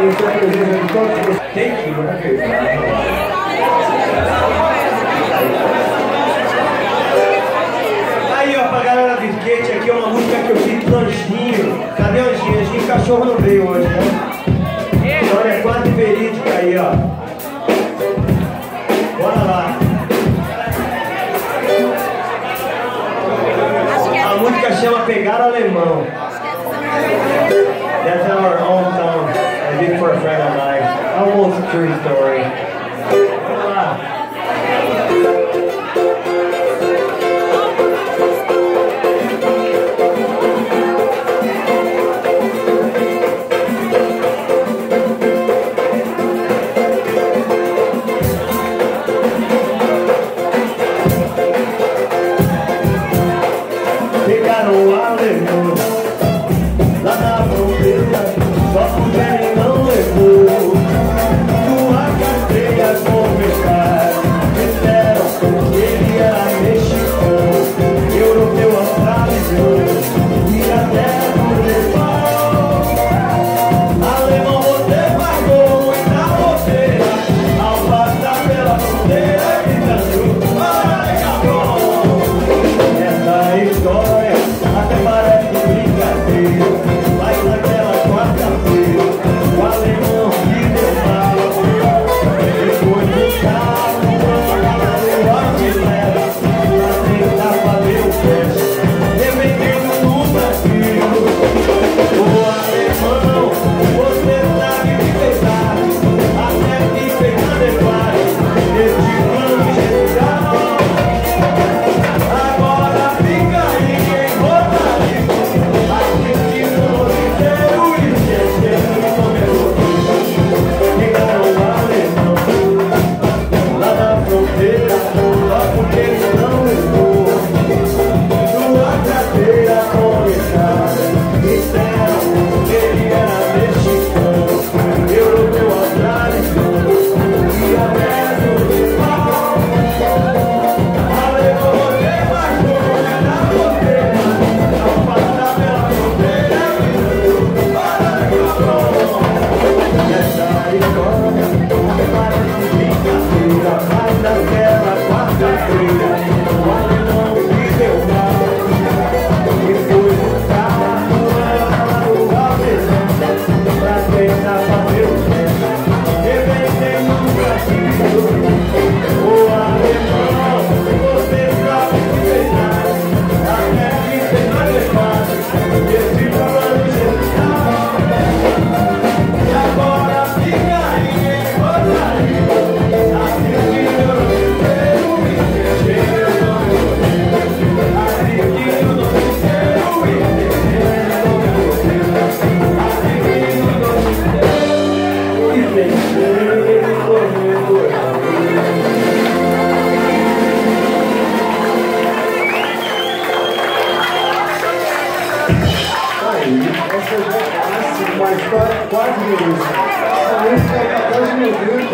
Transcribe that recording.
agradecer a presença de todos vocês. Tem que aí, ó, pra galera do skate, aqui é uma música que eu fiz pro Anjinho. Cadê o Anjinho? Anjinho cachorro não veio hoje, né? História é quase verídica aí, ó. Bora lá. A música chama Pegar Alemão. That's our hometown. I did for a friend of mine. Almost a true story. Vamos lá. Pegaram o alemão lá na fronteira, só que o velho não levou sua carteira com pescar. Disseram que ele era mexicano, europeu, australiano e até do Nepal. Alemão, você pagou muita bobeira ao passar pela fronteira gritando: ai, cabrão! Essa história até parece brincadeira, mas naquela quarta-feira o alemão que deu mal. Depois do carro, deu a miséria pra tentar fazer o teste, dependendo do navio. O alemão, você sabe que pesar, até que pegando é fácil, este plano genial. Agora fica aí quem roda isso, assistindo o mundo inteiro e esquecendo que começou tudo. Pegaram o alemão lá na fronteira, só porque ele não levou sua carteira com escada. Disseram que ele era mexicano, europeu, australiano e até do Nepal. Alemão, você baixou na fronteira, ao passar pela fronteira, gritando: para, cabrão! Essa história parece brincadeira, mas naquela quarta-feira o alemão que deu mal. Depois do carro, ela a presença pra tentar fazer o teste, dependendo do Brasil. O alemão, você sabe que pesar, até que pegar é fácil, esse plano genial. E agora fica aí quem gostaria, assistindo o mundo inteiro e esquecendo o meu Deus. Assistindo o mundo inteiro e esquecendo o meu Deus. Assistindo o mundo inteiro e esquecendo o meu Deus. Aí, essa é uma história quase verídica. A música é 14 minutos.